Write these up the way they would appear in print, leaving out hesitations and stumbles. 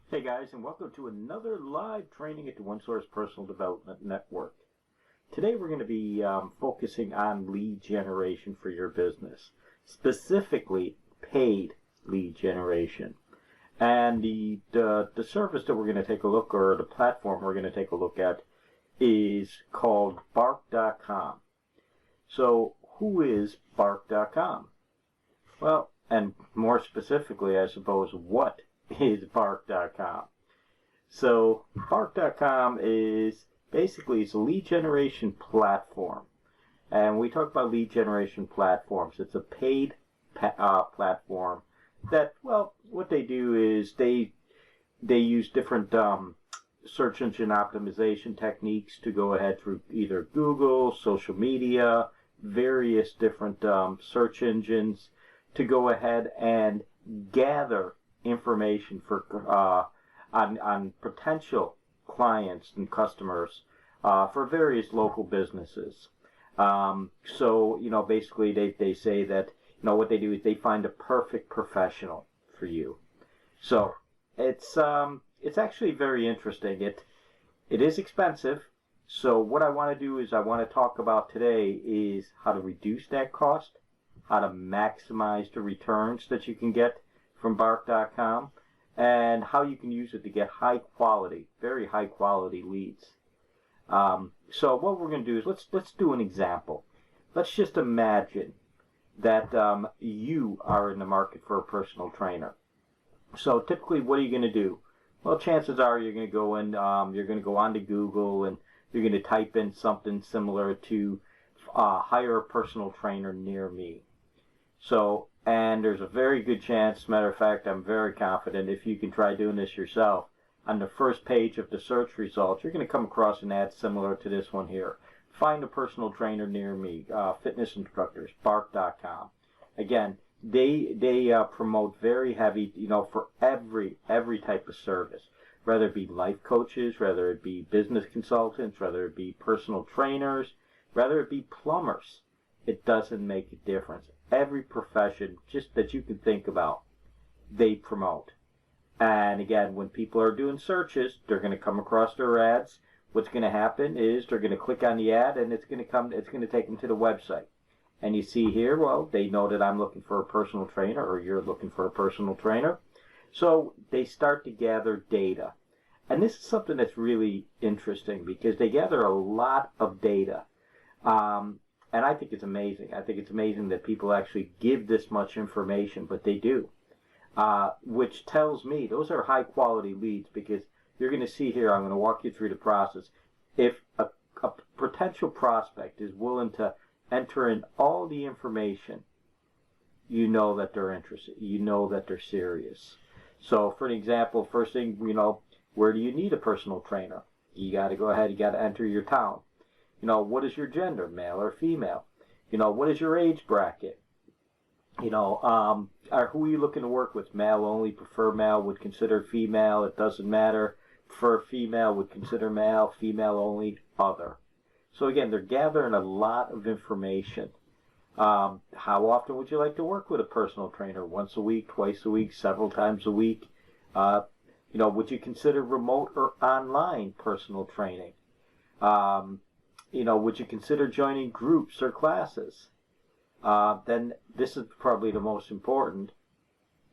Hey guys, and welcome to another live training at the OneSource Personal Development Network. Today we're going to be focusing on lead generation for your business, specifically paid lead generation. And the service that we're going to take a look, or the platform we're going to take a look at, is called Bark.com. So who is Bark.com? Well, and more specifically, I suppose, what is Bark.com? So Bark.com is basically it's a lead generation platform. And we talk about lead generation platforms. It's a paid platform that, well, what they do is they use different search engine optimization techniques to go ahead through either Google, social media, various different search engines to go ahead and gather information for on potential clients and customers for various local businesses. So basically they say that what they do is they find a perfect professional for you. So it's actually very interesting. It is expensive. So what I want to do is I want to talk about today is how to reduce that cost, how to maximize the returns that you can get from Bark.com, and how you can use it to get high quality, very high quality leads. So what we're going to do is let's do an example. Let's just imagine that you are in the market for a personal trainer. So typically, what are you going to do? Well, chances are you're going to go in, you're going to go onto Google and you're going to type in something similar to hire a personal trainer near me. So, and there's a very good chance, matter of fact, I'm very confident if you can try doing this yourself, on the first page of the search results, you're going to come across an ad similar to this one here. Find a personal trainer near me, fitness instructors, Bark.com. Again, they promote very heavy, for every type of service, whether it be life coaches, whether it be business consultants, whether it be personal trainers, whether it be plumbers. It doesn't make a difference. Every profession just that you can think about, they promote. And again, when people are doing searches, they're going to come across their ads. What's going to happen is they're going to click on the ad and it's going to take them to the website. And you see here, well, they know that I'm looking for a personal trainer, or you're looking for a personal trainer. So they start to gather data. And this is something that's really interesting because they gather a lot of data. And I think it's amazing. I think it's amazing that people actually give this much information, but they do. Which tells me those are high quality leads, because you're going to see here, I'm going to walk you through the process. If a potential prospect is willing to enter in all the information, you know that they're interested. You know that they're serious. So for an example, first thing, where do you need a personal trainer? You got to go ahead, you got to enter your town. What is your gender, male or female? What is your age bracket? Who are you looking to work with? Male only, prefer male, would consider female, it doesn't matter. Prefer female, would consider male, female only, other. So again, they're gathering a lot of information. How often would you like to work with a personal trainer? Once a week, twice a week, several times a week? Would you consider remote or online personal training? Would you consider joining groups or classes? Then this is probably the most important.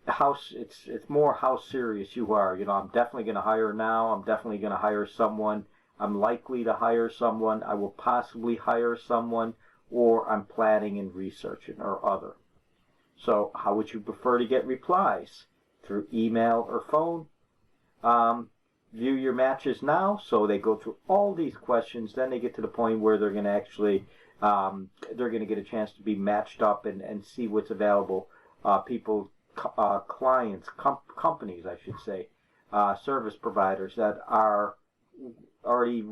It's more how serious you are. I'm definitely going to hire now. I'm definitely going to hire someone. I'm likely to hire someone. I will possibly hire someone, or I'm planning and researching, or other. So how would you prefer to get replies? Through email or phone? View your matches now. So they go through all these questions. Then they get to the point where they're going to actually they're going to get a chance to be matched up and see what's available. Clients, companies, I should say, service providers that are already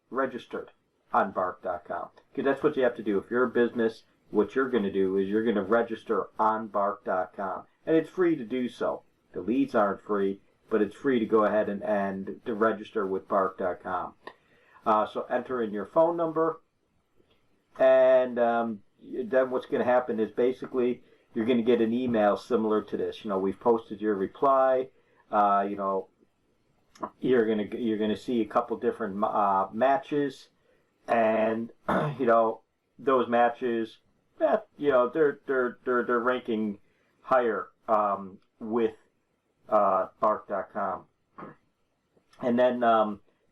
registered on Bark.com. Because that's what you have to do. If you're a business, what you're going to do is you're going to register on Bark.com. And it's free to do so. The leads aren't free, but it's free to go ahead and to register with Bark.com. So enter in your phone number, and then what's going to happen is basically you're going to get an email similar to this. We've posted your reply. You know, you're gonna see a couple different matches, and you know, those matches, you know, they're ranking higher with Bark.com. And then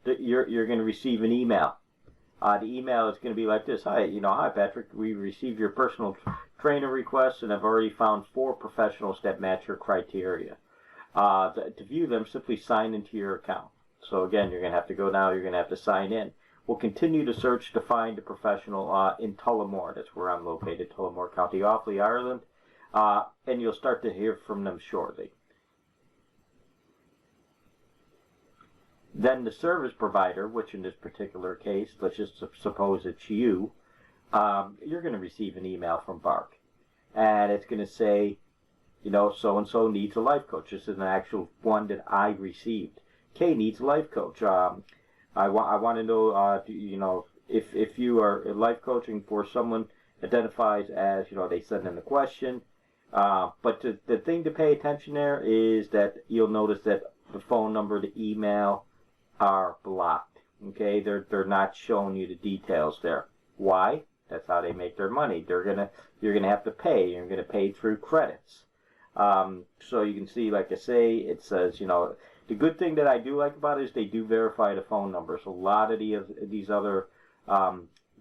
you're going to receive an email. The email is going to be like this: Hi, hi Patrick. We received your personal trainer request, and I've already found 4 professionals that match your criteria. To view them, simply sign into your account. So again, you're going to have to go now. You're going to have to sign in. We'll continue to search to find a professional in Tullamore. That's where I'm located, Tullamore, County Offaly, Ireland. And you'll start to hear from them shortly. Then the service provider, which in this particular case, let's just suppose it's you, you're going to receive an email from Bark. And it's going to say, so-and-so needs a life coach. This is an actual one that I received. Kay needs a life coach. I want to know, if you are life coaching for someone identifies as, they send in the question. But the thing to pay attention there is that you'll notice that the phone number, the email are blocked. Okay, they're not showing you the details there. Why? That's how they make their money. You're gonna have to pay. You're gonna pay through credits. So you can see, like I say, it says, the good thing that I do like about it is they do verify the phone numbers. A lot of these other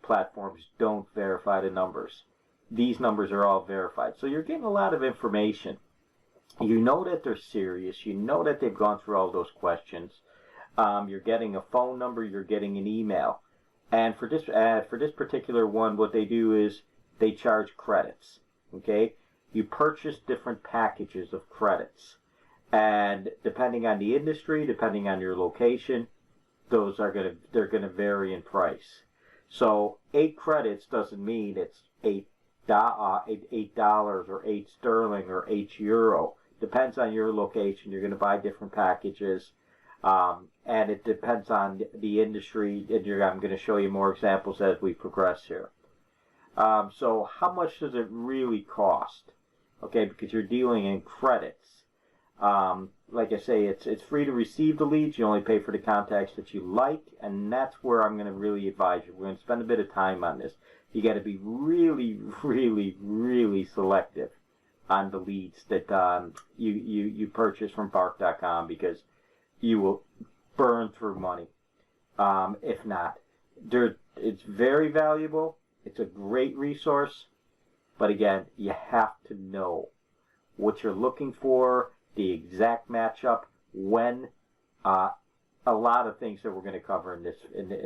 platforms don't verify the numbers. These numbers are all verified. So you're getting a lot of information. You know that they're serious. You know that they've gone through all those questions. You're getting a phone number. You're getting an email. And for this particular one, what they do is they charge credits. Okay, you purchase different packages of credits, and depending on the industry, depending on your location, they're gonna vary in price. So 8 credits doesn't mean it's $8 or 8 sterling or 8 euro. Depends on your location. You're going to buy different packages, and it depends on the industry. And I'm going to show you more examples as we progress here. So how much does it really cost? Okay, because you're dealing in credits. Like I say, it's free to receive the leads. You only pay for the contacts that you like, and that's where I'm going to really advise you. We're going to spend a bit of time on this. You got to be really, really, really selective on the leads that you purchase from Bark.com, because you will burn through money. If not, it's very valuable. It's a great resource, but again, you have to know what you're looking for, the exact matchup, when, a lot of things that we're going to cover in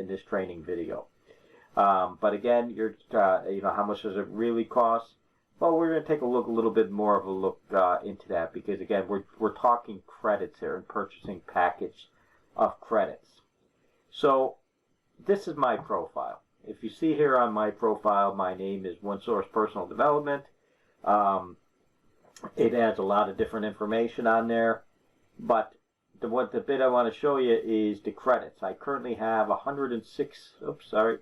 this training video. But again, how much does it really cost? Well, we're going to take a little bit more of a look into that, because again, we're talking credits here and purchasing package of credits. So this is my profile. If you see here on my profile, my name is One Source Personal Development. It has a lot of different information on there, but the bit I want to show you is the credits. I currently have 106. Oops, sorry.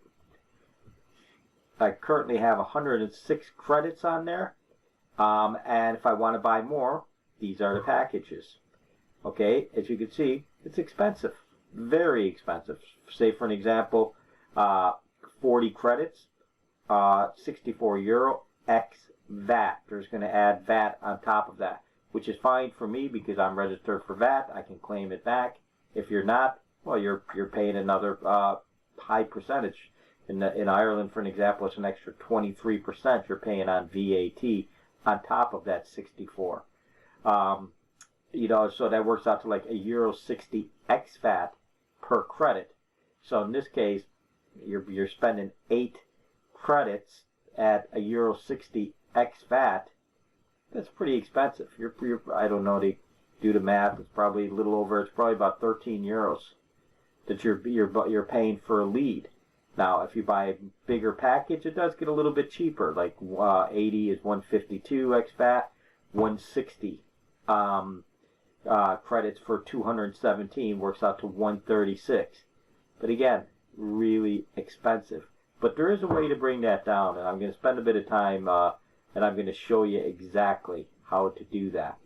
I currently have 106 credits on there, and if I want to buy more, these are the packages. Okay, as you can see, it's expensive, very expensive. Say for an example, 40 credits, 64 euro ex VAT. There's going to add VAT on top of that, which is fine for me because I'm registered for VAT. I can claim it back. If you're not, well, you're paying another high percentage. In Ireland, for an example, it's an extra 23% you're paying on VAT on top of that 64. So that works out to like €60 ex VAT per credit. So in this case, you're spending 8 credits at €60 ex VAT. That's pretty expensive. I don't know, to do the math. It's probably a little over. It's probably about 13 euros that you're paying for a lead. Now, if you buy a bigger package, it does get a little bit cheaper. Like 80 is 152 ex VAT, 160 credits for 217 works out to 136. But again, really expensive. But there is a way to bring that down, and I'm going to spend a bit of time, and I'm going to show you exactly how to do that.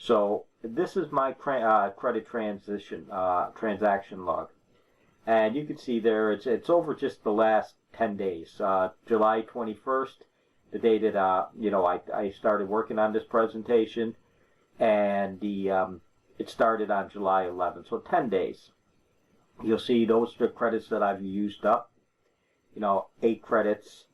So this is my credit transaction log. And you can see there it's over just the last 10 days. July 21st, the day that I started working on this presentation, and it started on July 11th, so 10 days. You'll see those are the credits that I've used up. 8 credits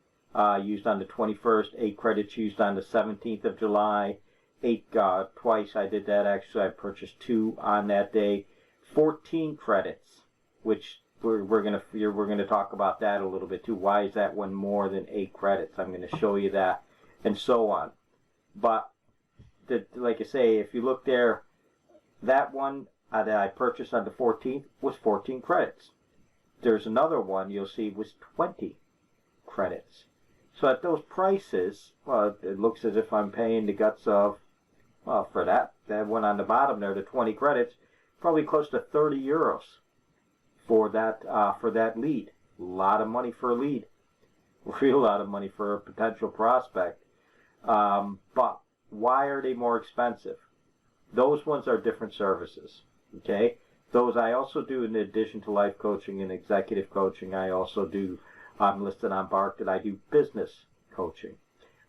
used on the 21st, 8 credits used on the 17th of July, 8 twice. I did that actually. I purchased 2 on that day. 14 credits, which we're gonna talk about that a little bit too. Why is that one more than 8 credits? I'm gonna show you that, and so on. But like I say, if you look there, that one that I purchased on the 14th was 14 credits. There's another one you'll see was 20 credits. So at those prices, well, it looks as if I'm paying the guts of, well, for that one on the bottom there, the 20 credits, probably close to 30 euros for that lead. A lot of money for a lead. A real lot of money for a potential prospect. But why are they more expensive? Those ones are different services. Okay? Those I also do in addition to life coaching and executive coaching. I also do, I'm listed on Bark that I do business coaching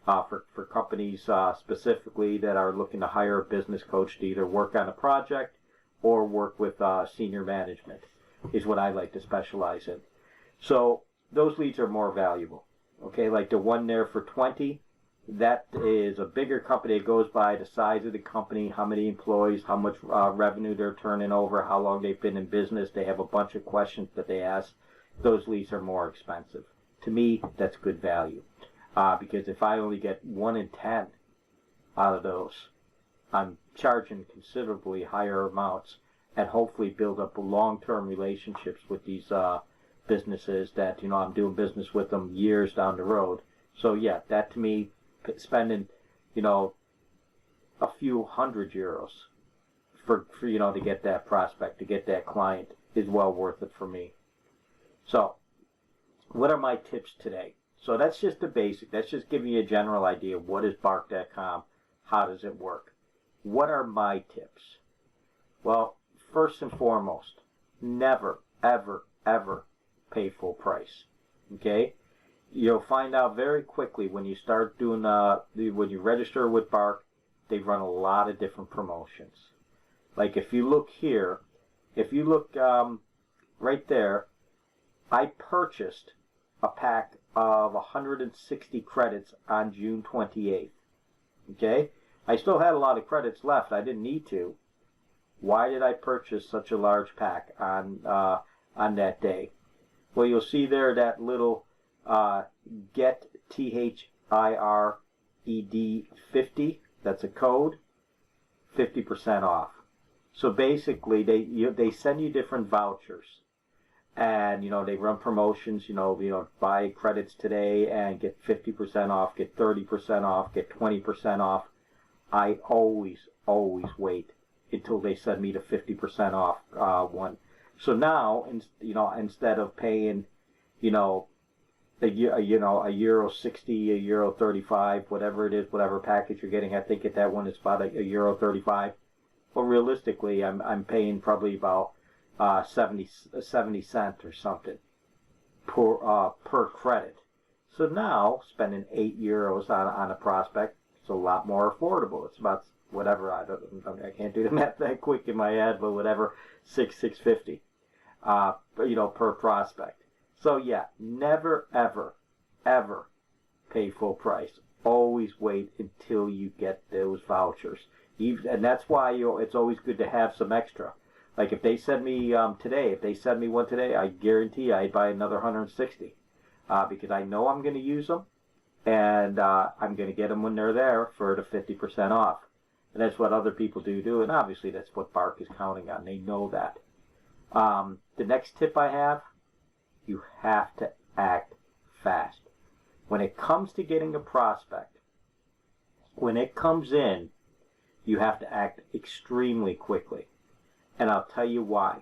for companies specifically that are looking to hire a business coach to either work on a project or work with senior management is what I like to specialize in. So those leads are more valuable. Okay, like the one there for 20, that is a bigger company. It goes by the size of the company, how many employees, how much revenue they're turning over, how long they've been in business. They have a bunch of questions that they ask. Those leads are more expensive. To me, that's good value. Because if I only get 1 in 10 out of those, I'm charging considerably higher amounts and hopefully build up long-term relationships with these businesses that, I'm doing business with them years down the road. So yeah, that to me, spending, a few hundred euros for to get that prospect, to get that client is well worth it for me. So what are my tips today? So that's just the basic. That's just giving you a general idea of what is Bark.com, how does it work. What are my tips? Well, first and foremost, never, ever, ever pay full price. Okay? You'll find out very quickly when you start doing, when you register with Bark, they run a lot of different promotions. Like if you look here, right there, I purchased a pack of 160 credits on June 28th. Okay? I still had a lot of credits left. I didn't need to. Why did I purchase such a large pack on that day? Well, you'll see there that little get THIRED 50. That's a code. 50% off. So basically, they send you different vouchers, and they run promotions. Buy credits today and get 50% off, get 30% off, get 20% off. I always wait until they send me the 50% off one. So now, instead of paying, a euro 60, a euro 35, whatever it is, whatever package you're getting, I think at that one it's about a euro 35. Well, realistically, I'm paying probably about 70 cents or something per credit. So now spending 8 euros on a prospect, it's a lot more affordable. It's about whatever, I can't do the math that quick in my head, but whatever, $6.50 per prospect. So yeah, never ever pay full price. Always wait until you get those vouchers. And that's why it's always good to have some extra. Like if they send me one today, I guarantee I'd buy another 160 because I know I'm going to use them, and I'm going to get them when they're there for the 50% off. And that's what other people do, and obviously that's what Bark is counting on. They know that. The next tip I have, you have to act fast. When it comes to getting a prospect, when it comes in, you have to act extremely quickly. And I'll tell you why.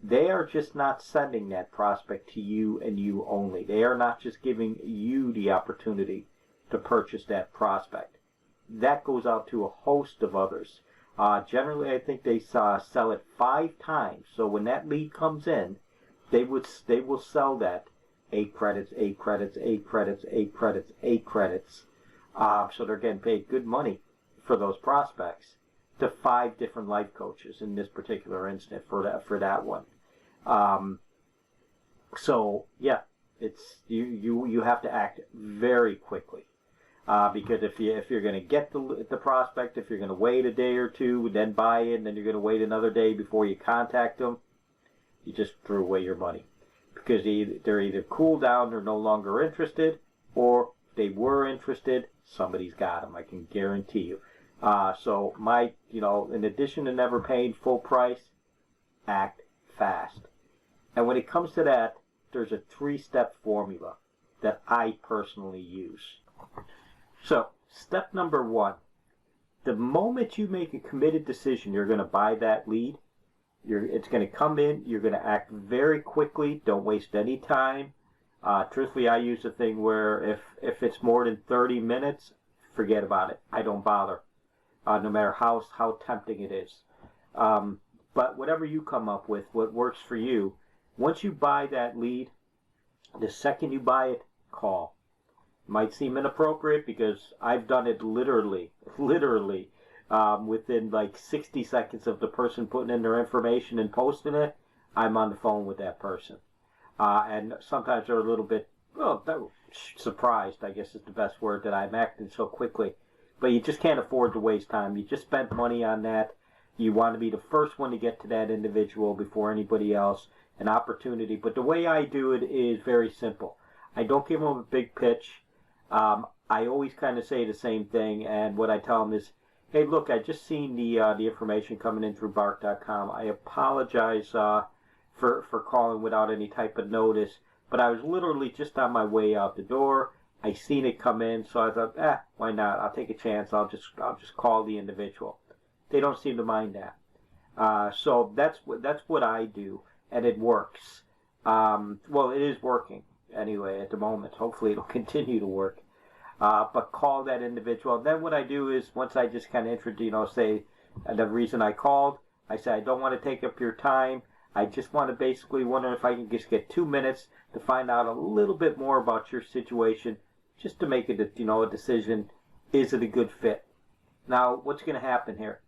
They are just not sending that prospect to you and you only. They are not just giving you the opportunity to purchase that prospect. that goes out to a host of others. Generally, I think they sell it 5 times. So when that lead comes in, they will sell that 8 credits, 8 credits, 8 credits, 8 credits, 8 credits. So they're getting paid good money for those prospects to 5 different life coaches in this particular instant for that one. So yeah, it's you have to act very quickly. Because if you're going to get the prospect, if you're going to wait a day or two, then buy it, and then you're going to wait another day before you contact them, you just threw away your money. Because they're either cooled down, they're no longer interested, or if they were interested, somebody's got them. I can guarantee you. So in addition to never paying full price, act fast. And when it comes to that, there's a 3-step formula that I personally use. So, step number 1, the moment you make a committed decision you're going to buy that lead, it's going to come in, you're going to act very quickly, don't waste any time. Truthfully, I use a thing where if it's more than 30 minutes, forget about it. I don't bother, no matter how tempting it is. But whatever you come up with, what works for you, once you buy that lead, the second you buy it, call. Might seem inappropriate because I've done it literally, within like 60 seconds of the person putting in their information and posting it, I'm on the phone with that person. And sometimes they're a little bit, surprised, I guess is the best word, that I'm acting so quickly. But you just can't afford to waste time. You just spent money on that. You want to be the first one to get to that individual before anybody else, an opportunity. But the way I do it is very simple. I don't give them a big pitch. I always kind of say the same thing, and what I tell them is, hey, look, I just seen the information coming in through Bark.com. I apologize for calling without any type of notice, but I was literally just on my way out the door. I seen it come in, so I thought, why not? I'll take a chance. I'll just call the individual. They don't seem to mind that. So that's what I do, and it works. Well, it is working anyway at the moment. Hopefully it'll continue to work. But call that individual. Then what I do is, once I just kind of introduce, say the reason I called, I say I don't want to take up your time. I just want to basically wonder if I can just get 2 minutes to find out a little bit more about your situation, just to make it a decision. Is it a good fit? Now, what's going to happen here?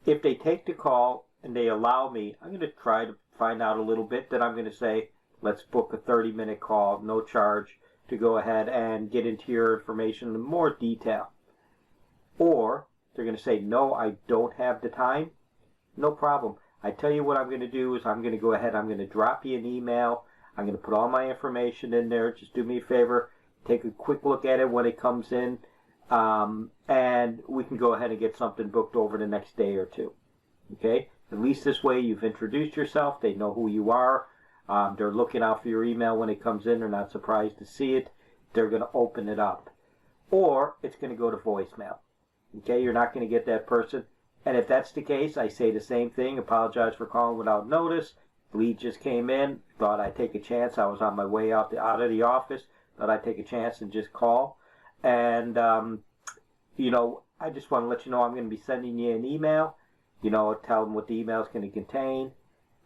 If they take the call and they allow me, I'm going to try to find out a little bit. Then I'm going to say, let's book a 30-minute call, no charge, to go ahead and get into your information in more detail. Or they're going to say, no, I don't have the time. No problem. I tell you what I'm going to do is I'm going to go ahead, I'm going to drop you an email. I'm going to put all my information in there. Just do me a favor, take a quick look at it when it comes in, and we can go ahead and get something booked over the next day or two. Okay? At least this way you've introduced yourself. They know who you are. They're looking out for your email when it comes in. They're not surprised to see it. They're going to open it up. Or it's going to go to voicemail. Okay? You're not going to get that person. And if that's the case, I say the same thing. Apologize for calling without notice. Lead just came in. Thought I'd take a chance. I was on my way out of the office. Thought I'd take a chance and just call. And, I just want to let you know I'm going to be sending you an email. Tell them what the email is going to contain.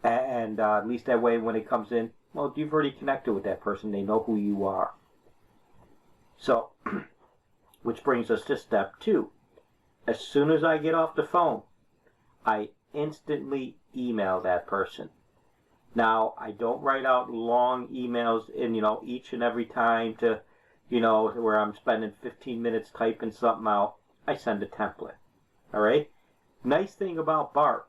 And at least that way when it comes in, well, you've already connected with that person. They know who you are. So, which brings us to step 2. As soon as I get off the phone, I instantly email that person. Now, I don't write out long emails in, each and every time to, where I'm spending 15 minutes typing something out. I send a template. All right? Nice thing about Bark,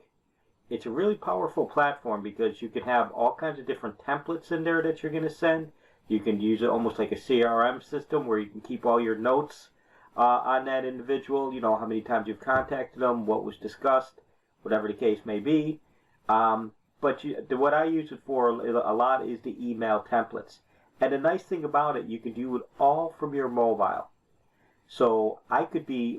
it's a really powerful platform because you can have all kinds of different templates in there that you're going to send. You can use it almost like a CRM system where you can keep all your notes on that individual, how many times you've contacted them, what was discussed, whatever the case may be. But what I use it for a lot is the email templates. And the nice thing about it, you can do it all from your mobile. So I could be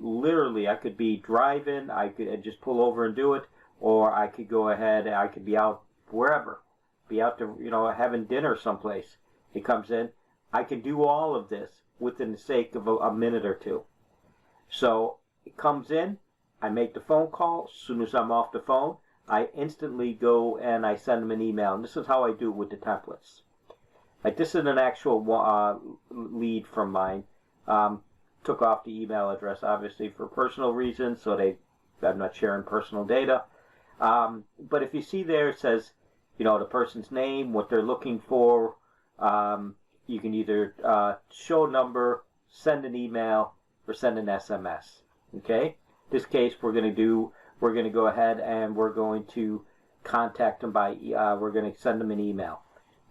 driving, I could just pull over and do it, or I could go ahead, I could be out wherever, be out to, having dinner someplace. It comes in. I can do all of this within the sake of a minute or two. So it comes in, I make the phone call. As soon as I'm off the phone, I instantly go and I send them an email. And this is how I do it with the templates. Like this is an actual lead from mine. Took off the email address obviously for personal reasons, so I'm not sharing personal data. But if you see there, it says, you know, the person's name, what they're looking for. You can either show a number, send an email, or send an SMS. Okay. In this case, we're going to go ahead and we're going to contact them by, we're going to send them an email.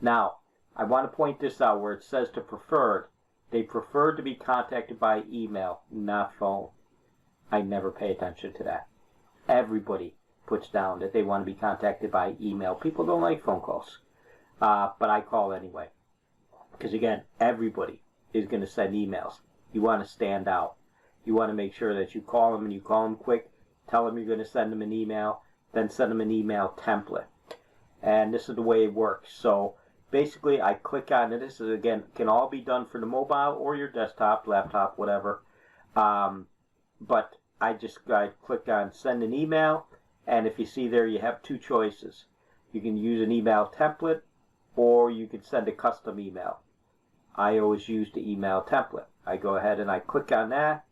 Now, I want to point this out where it says to preferred. They prefer to be contacted by email, not phone. I never pay attention to that. Everybody puts down that they want to be contacted by email. People don't like phone calls, but I call anyway. Because again, everybody is going to send emails. You want to stand out. You want to make sure that you call them and you call them quick. Tell them you're going to send them an email, then send them an email template. And this is the way it works. So basically, I click on it. This is, again, can all be done for the mobile or your desktop, laptop, whatever. But I click on send an email, and if you see there, you have two choices. You can use an email template, or you can send a custom email. I always use the email template. I go ahead and I click on that,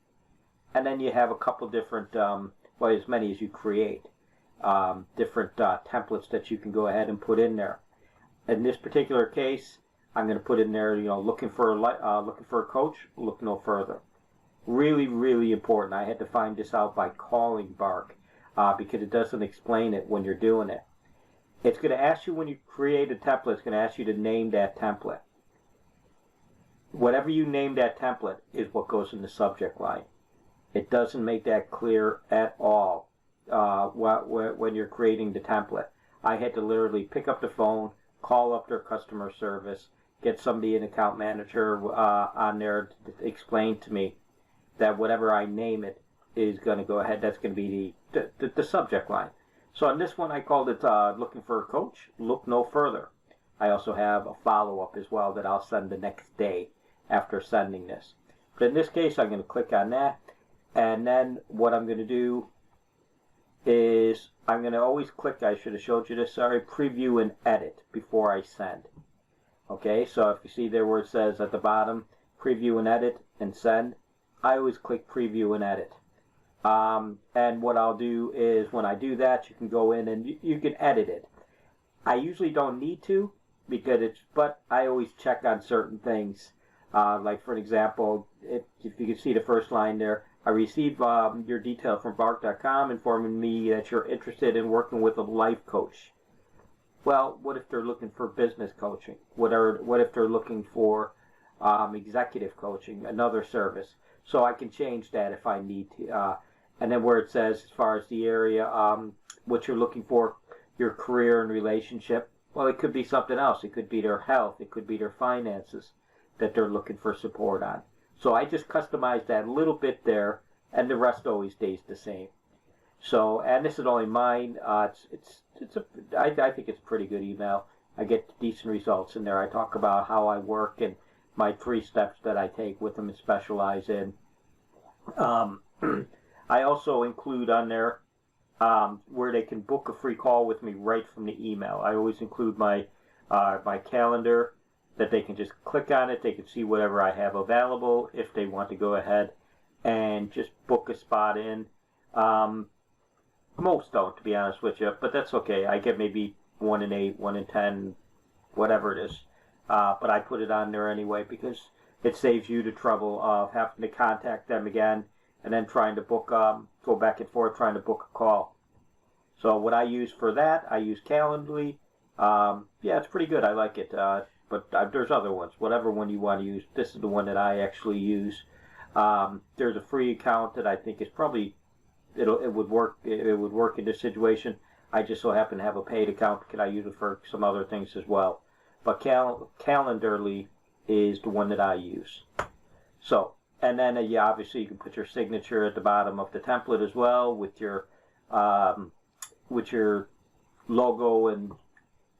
and then you have a couple different, well, as many as you create, different templates that you can go ahead and put in there. In this particular case, I'm going to put in there, you know, looking for a coach, look no further. Really, really important. I had to find this out by calling Bark because it doesn't explain it when you're doing it. It's going to ask you when you create a template, it's going to ask you to name that template. Whatever you name that template is what goes in the subject line. It doesn't make that clear at all when you're creating the template. I had to literally pick up the phone, call up their customer service, get somebody, an account manager on there to explain to me that whatever I name it is going to go ahead. That's going to be the subject line. So on this one, I called it looking for a coach, look no further. I also have a follow-up as well that I'll send the next day after sending this. But in this case, I'm going to click on that. And then what I'm going to do is I'm going to always click, I should have showed you this, sorry, preview and edit before I send. Okay, so if you see there where it says at the bottom, preview and edit and send, I always click preview and edit. And what I'll do is when I do that, you can go in and you can edit it. I usually don't need to because but I always check on certain things. Like for example, if you can see the first line there, I received your detail from Bark.com informing me that you're interested in working with a life coach. Well, what if they're looking for business coaching? What if they're looking for executive coaching, another service? So I can change that if I need to. And then where it says, as far as the area, what you're looking for, your career and relationship, well, it could be something else. It could be their health. It could be their finances that they're looking for support on. So I just customize that a little bit there, and the rest always stays the same. So, and this is only mine. I think it's a pretty good email. I get decent results in there. I talk about how I work and my 3 steps that I take with them and specialize in. I also include on there where they can book a free call with me right from the email. I always include my calendar, that they can just click on it. They can see whatever I have available if they want to go ahead and just book a spot in. Most don't, to be honest with you, but that's okay. I get maybe 1 in 8, 1 in 10, whatever it is. But I put it on there anyway because it saves you the trouble of having to contact them again and then trying to book, go back and forth trying to book a call. So what I use for that, I use Calendly. Yeah, it's pretty good. I like it. But there's other ones. Whatever one you want to use. This is the one that I actually use. There's a free account that I think is probably it would work in this situation. I just so happen to have a paid account. Can I use it for some other things as well? But Calendly is the one that I use. So, and then yeah, obviously you can put your signature at the bottom of the template as well with your logo and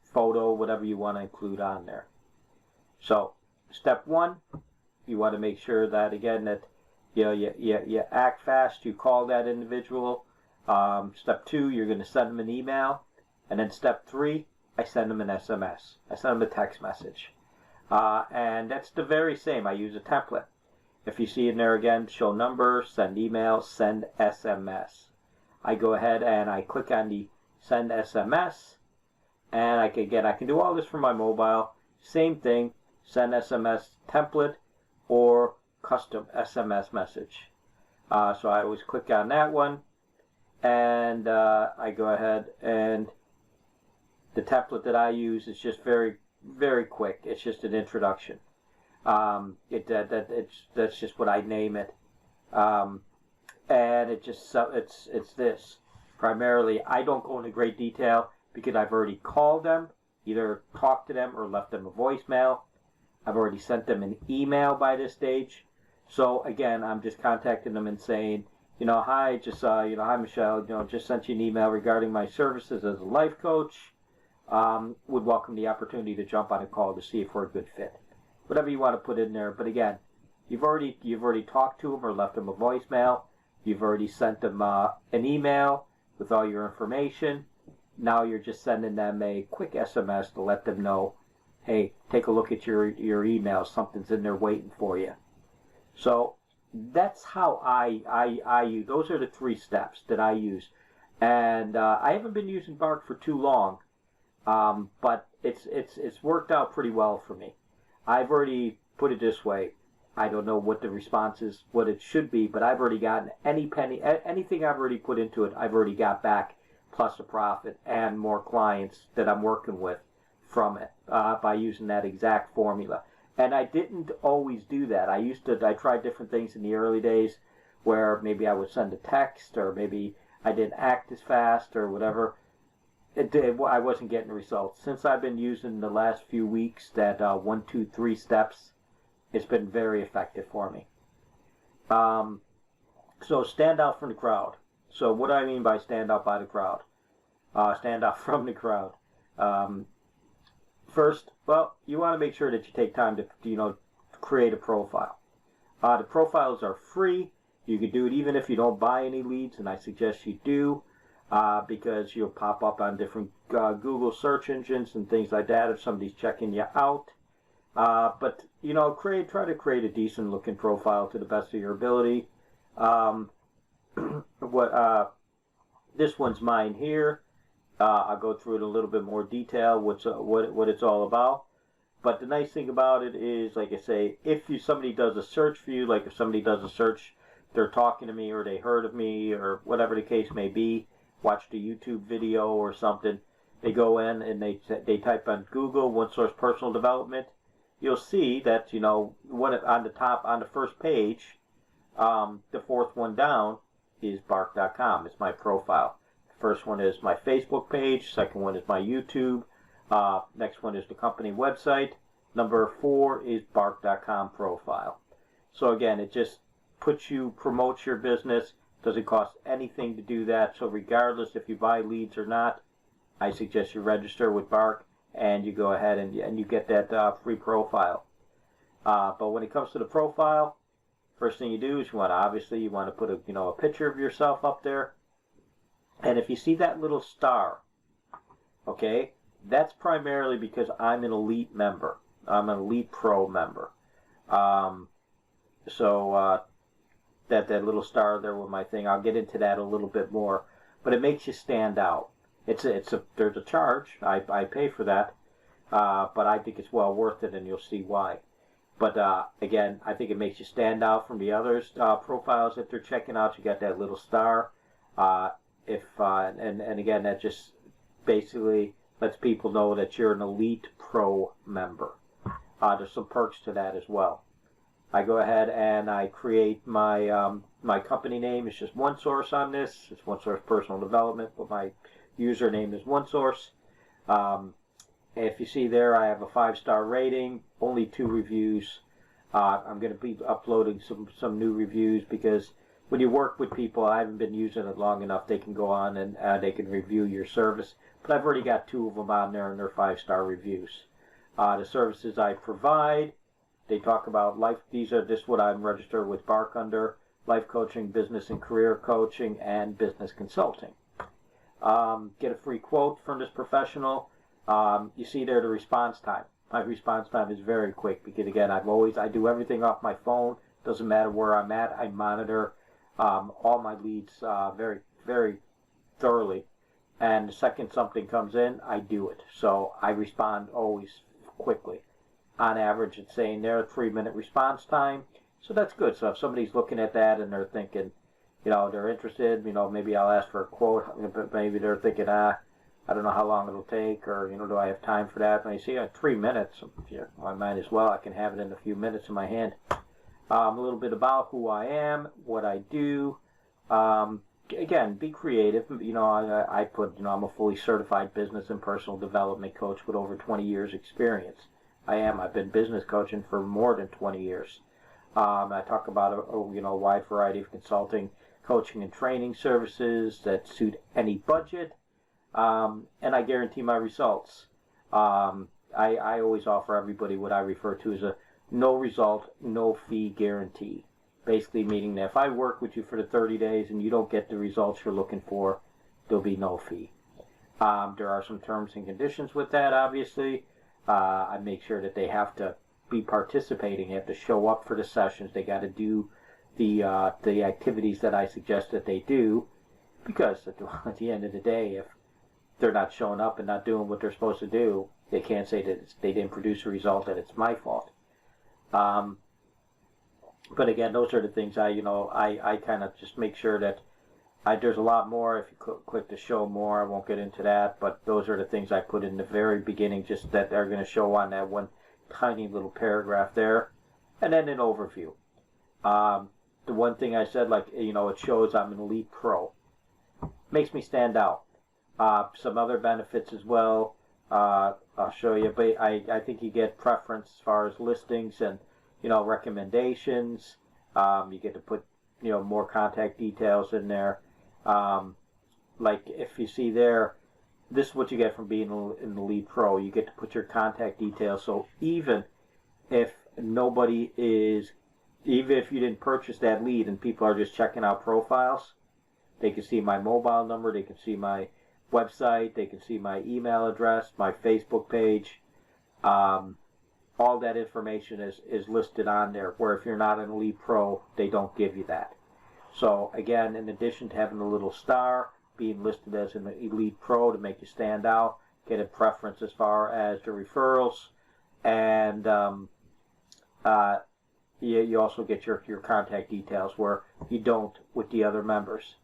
photo, whatever you want to include on there. So, step 1, you want to make sure that again that you act fast. You call that individual. Step 2, you're going to send them an email. And then step 3, I send them an SMS. I send them a text message. And that's the very same. I use a template. If you see in there again, show number, send email, send SMS. I go ahead and I click on the send SMS, and I can do all this from my mobile. Same thing, send SMS template or custom SMS message. So I always click on that one, and I go ahead, and the template that I use is just very, very quick. It's just an introduction. That's just what I name it. And it's this. Primarily, I don't go into great detail because I've already called them, either talked to them or left them a voicemail. I've already sent them an email by this stage. So again, I'm just contacting them and saying, hi, hi Michelle, just sent you an email regarding my services as a life coach. Would welcome the opportunity to jump on a call to see if we're a good fit. Whatever you want to put in there. But again, you've already talked to them or left them a voicemail. You've already sent them an email with all your information. Now you're just sending them a quick SMS to let them know, hey, take a look at your email. Something's in there waiting for you. So that's how I use. Those are the 3 steps that I use. And I haven't been using Bark for too long, but it's worked out pretty well for me. I've already put it this way. I don't know what the response is, what it should be, but I've already gotten anything I've already put into it, I've already got back, plus a profit and more clients that I'm working with from it by using that exact formula. And I didn't always do that. I tried different things in the early days where maybe I would send a text, or maybe I didn't act as fast or whatever. I wasn't getting results. Since I've been using the last few weeks that 1, 2, 3 steps, it's been very effective for me. So stand out from the crowd. So what do I mean by stand out by the crowd? Stand out from the crowd. First, well, you want to make sure that you take time to create a profile. The profiles are free. You can do it even if you don't buy any leads, and I suggest you do, because you'll pop up on different Google search engines and things like that if somebody's checking you out. But try to create a decent looking profile to the best of your ability. This one's mine here. I'll go through it in a little bit more detail, what it's all about. But the nice thing about it is, like I say, if somebody does a search for you, like if somebody does a search, they're talking to me or they heard of me or whatever the case may be, watched a YouTube video or something, they go in and they type on Google OneSource Personal Development. You'll see that, on the top, on the first page, the 4th one down is bark.com. It's my profile. The first one is my Facebook page. Second one is my YouTube. Next one is the company website. Number 4 is bark.com profile. So again, it just promotes your business. Doesn't cost anything to do that. So regardless if you buy leads or not, I suggest you register with Bark, and you go ahead and you get that free profile. But when it comes to the profile, first thing you do is you want to put a picture of yourself up there. And if you see that little star, okay, that's primarily because I'm an elite member. I'm an elite pro member. That little star there with my thing, I'll get into that a little bit more. But it makes you stand out. There's a charge. I pay for that, but I think it's well worth it, and you'll see why. But again, I think it makes you stand out from the others profiles that they're checking out. You got that little star. And again, that just basically lets people know that you're an elite pro member. There's some perks to that as well. I go ahead and I create my my company name. It's just OneSource on this. It's OneSource Personal Development, but my username is OneSource. If you see there, I have a 5-star rating, only 2 reviews. I'm going to be uploading some new reviews because when you work with people, I haven't been using it long enough. They can go on and they can review your service. But I've already got 2 of them on there, and they're 5-star reviews. The services I provide, they talk about life. This is what I'm registered with Bark under. life coaching, business and career coaching, and business consulting. Get a free quote from this professional. You see there the response time. My response time is very quick because, again, I do everything off my phone. Doesn't matter where I'm at. I monitor all my leads very, very thoroughly. And the second something comes in, I do it. So I respond always quickly. On average, it's saying there a 3-minute response time. So that's good. So if somebody's looking at that and they're thinking, they're interested, maybe I'll ask for a quote, but maybe they're thinking, I don't know how long it'll take, or, do I have time for that? And I see 3 minutes, I might as well. I can have it in a few minutes in my hand. A little bit about who I am, what I do. Again, be creative. I put, I'm a fully certified business and personal development coach with over 20 years experience. I've been business coaching for more than 20 years. I talk about a wide variety of consulting, coaching, and training services that suit any budget, and I guarantee my results. I always offer everybody what I refer to as a no result, no fee guarantee. Basically meaning that if I work with you for the 30 days and you don't get the results you're looking for, there'll be no fee. There are some terms and conditions with that, obviously. I make sure that they have to be participating. They have to show up for the sessions. They got to do the activities that I suggest that they do, because at the end of the day, if they're not showing up and not doing what they're supposed to do, they can't say that they didn't produce a result, that it's my fault. But again, those are the things I kind of just make sure that there's a lot more. If you click to show more, I won't get into that, but those are the things I put in the very beginning, just that they're going to show on that one tiny little paragraph there, and then an overview. The one thing I said, it shows I'm an elite pro. Makes me stand out. Some other benefits as well, I'll show you, but I think you get preference as far as listings and, recommendations. You get to put, more contact details in there. Like if you see there, this is what you get from being in the lead pro. You get to put your contact details. So even if even if you didn't purchase that lead and people are just checking out profiles, they can see my mobile number, they can see my website, they can see my email address, my Facebook page. All that information is listed on there, where if you're not an elite pro, they don't give you that. So again, in addition to having a little star, being listed as an elite pro to make you stand out, get a preference as far as the referrals, and you also get your contact details, where you don't with the other members.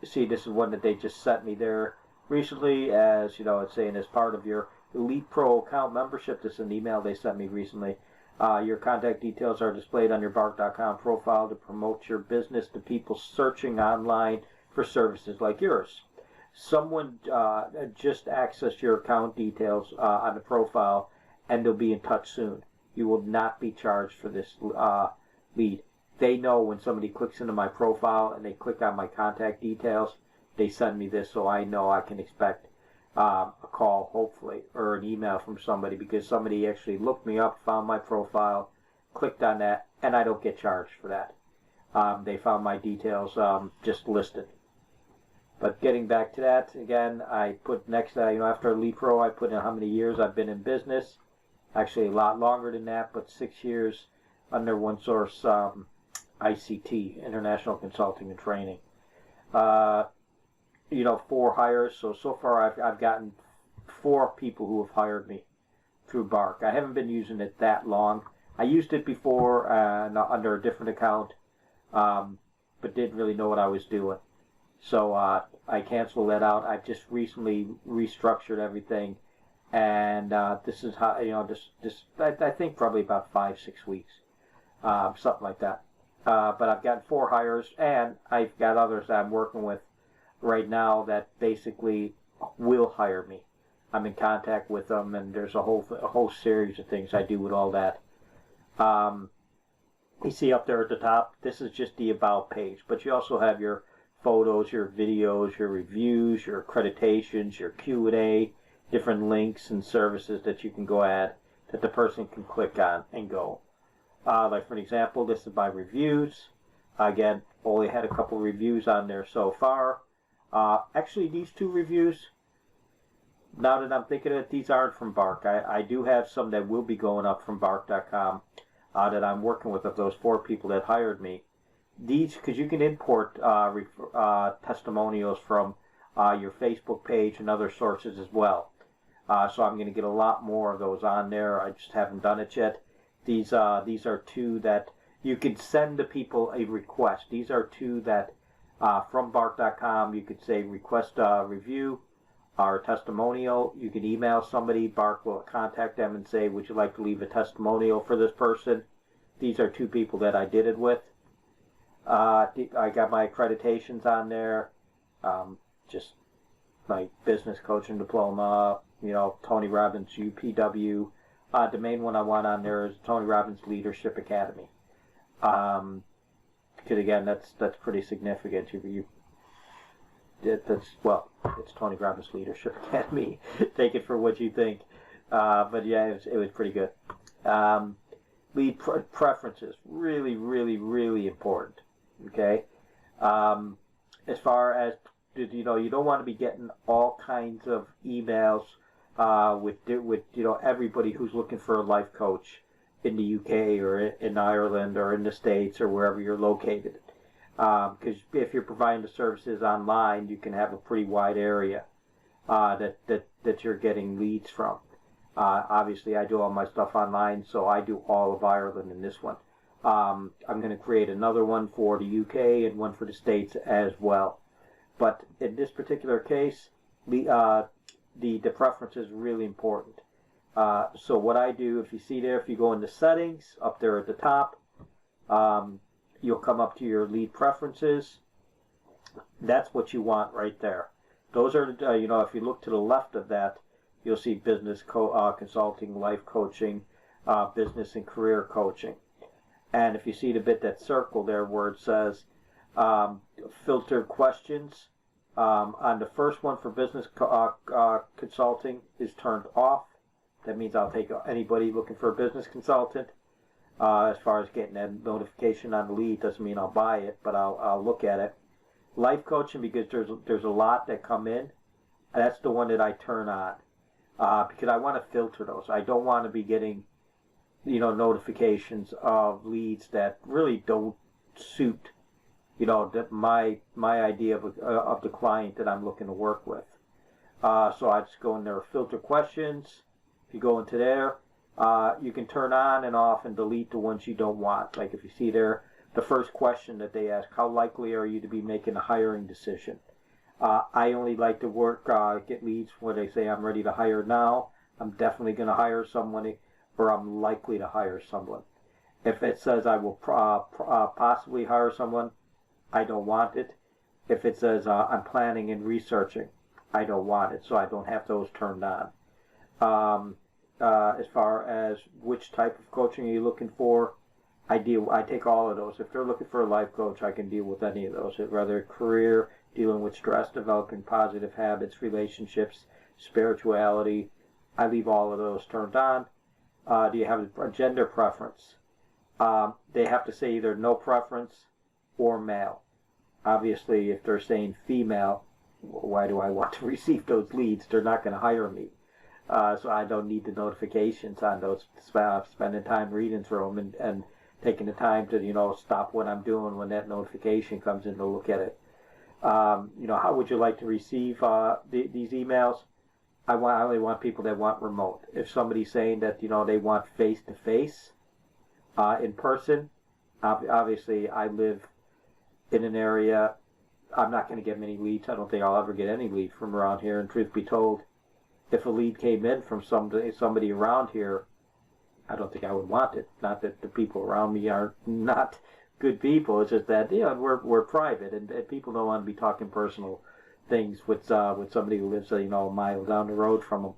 See, this is one that they just sent me there recently, as it's saying as part of your Elite Pro account membership. This is an email they sent me recently. Your contact details are displayed on your Bark.com profile to promote your business to people searching online for services like yours. Someone just accessed your account details on the profile, and they'll be in touch soon. You will not be charged for this lead. They know when somebody clicks into my profile and they click on my contact details, they send me this, so I know I can expect a call, hopefully, or an email from somebody, because somebody actually looked me up, found my profile, clicked on that, and I don't get charged for that. They found my details just listed. But getting back to that, again, I put next, after Elite Pro, I put in how many years I've been in business. Actually, a lot longer than that, but 6 years under OneSource ICT, International Consulting and Training. 4 hires. So far I've gotten 4 people who have hired me through Bark. I haven't been using it that long. I used it before under a different account, but didn't really know what I was doing. So I canceled that out. I've just recently restructured everything, and this is how I think probably about 5-6 weeks, something like that. But I've got 4 hires, and I've got others that I'm working with right now that basically will hire me. I'm in contact with them, and there's a whole series of things I do with all that. You see up there at the top, this is just the About page, but you also have your photos, your videos, your reviews, your accreditations, your Q&A, different links and services that you can go at that the person can click on and go. Like for an example, this is my reviews. Again, only had a couple reviews on there so far. Actually, these 2 reviews, now that I'm thinking of it, these aren't from Bark. I do have some that will be going up from Bark.com that I'm working with, of those 4 people that hired me. These, because you can import testimonials from your Facebook page and other sources as well. So I'm going to get a lot more of those on there. I just haven't done it yet. These are 2 that you could send to people a request. These are 2 that from Bark.com, you could say request a review or a testimonial. You can email somebody. Bark will contact them and say, would you like to leave a testimonial for this person? These are 2 people that I did it with. I got my accreditations on there. Just my business coaching diploma, Tony Robbins UPW. The main one I want on there is Tony Robbins Leadership Academy. Because again, that's pretty significant. It's Tony Robbins Leadership Academy. Take it for what you think. But yeah, it was pretty good. Lead preferences, really, really, really important. Okay. As far as, you don't want to be getting all kinds of emails with everybody who's looking for a life coach in the UK or in Ireland or in the States or wherever you're located. Because if you're providing the services online, you can have a pretty wide area that you're getting leads from. Obviously, I do all my stuff online, so I do all of Ireland in this one. I'm going to create another one for the UK and one for the States as well. But in this particular case, the preference is really important. So what I do, if you see there, if you go into settings, up there at the top, you'll come up to your lead preferences. That's what you want right there. Those are, if you look to the left of that, you'll see business consulting, life coaching, business and career coaching. And if you see the bit that circle there where it says filtered questions, on the first one for business consulting is turned off. That means I'll take anybody looking for a business consultant. As far as getting that notification on the lead, doesn't mean I'll buy it, but I'll look at it. Life coaching, because there's a lot that come in. That's the one that I turn on because I want to filter those. I don't want to be getting notifications of leads that really don't suit that my idea of the client that I'm looking to work with. So I just go in there, filter questions. If you go into there, you can turn on and off and delete the ones you don't want. Like if you see there, the first question that they ask, how likely are you to be making a hiring decision? I only like to get leads where they say I'm ready to hire now. I'm definitely going to hire someone, or I'm likely to hire someone. If it says I will possibly hire someone, I don't want it. If it says I'm planning and researching, I don't want it. So I don't have those turned on. As far as which type of coaching are you looking for, I take all of those. If they're looking for a life coach, I can deal with any of those. Whether career, dealing with stress, developing positive habits, relationships, spirituality, I leave all of those turned on. Do you have a gender preference? They have to say either no preference or male. Obviously, if they're saying female, why do I want to receive those leads? They're not going to hire me. So I don't need the notifications on those. Spending time reading through them and taking the time to stop what I'm doing when that notification comes in to look at it. How would you like to receive these emails? I only want people that want remote. If somebody's saying that they want face to face, in person, obviously I live in an area. I'm not going to get many leads. I don't think I'll ever get any lead from around here. And truth be told, if a lead came in from somebody around here, I don't think I would want it. Not that the people around me are not good people. It's just that we're private, and people don't want to be talking personal things with somebody who lives a mile down the road from them.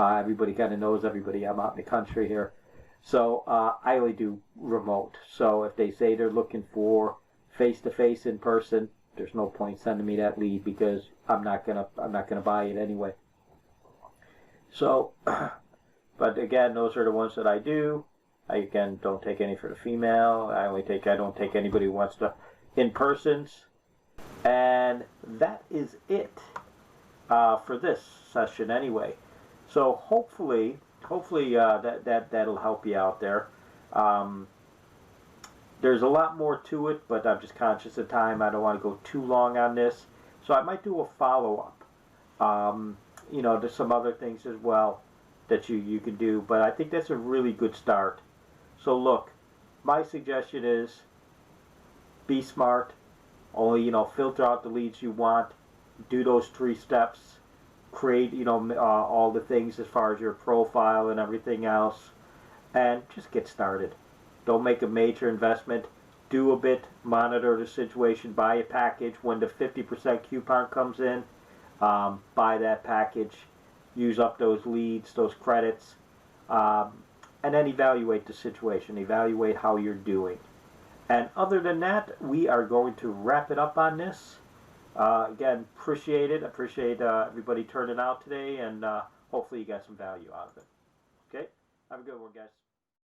Everybody kind of knows everybody. I'm out in the country here, so I only do remote. So if they say they're looking for face to face in person, there's no point sending me that lead because I'm not gonna buy it anyway. So, but again, those are the ones that I do. I, again, don't take any for the female. I don't take anybody who wants to in persons. And that is it for this session anyway. So hopefully that'll help you out there. There's a lot more to it, but I'm just conscious of time. I don't want to go too long on this. So I might do a follow-up. There's some other things as well that you can do, but I think that's a really good start. So look, my suggestion is be smart. Only, filter out the leads you want. Do those 3 steps. Create, all the things as far as your profile and everything else. And just get started. Don't make a major investment. Do a bit. Monitor the situation. Buy a package. When the 50% coupon comes in, buy that package. Use up those leads, those credits. And then evaluate the situation. Evaluate how you're doing. And other than that, we are going to wrap it up on this. Again, appreciate it. Appreciate everybody turning out today, and hopefully you got some value out of it. Okay? Have a good one, guys.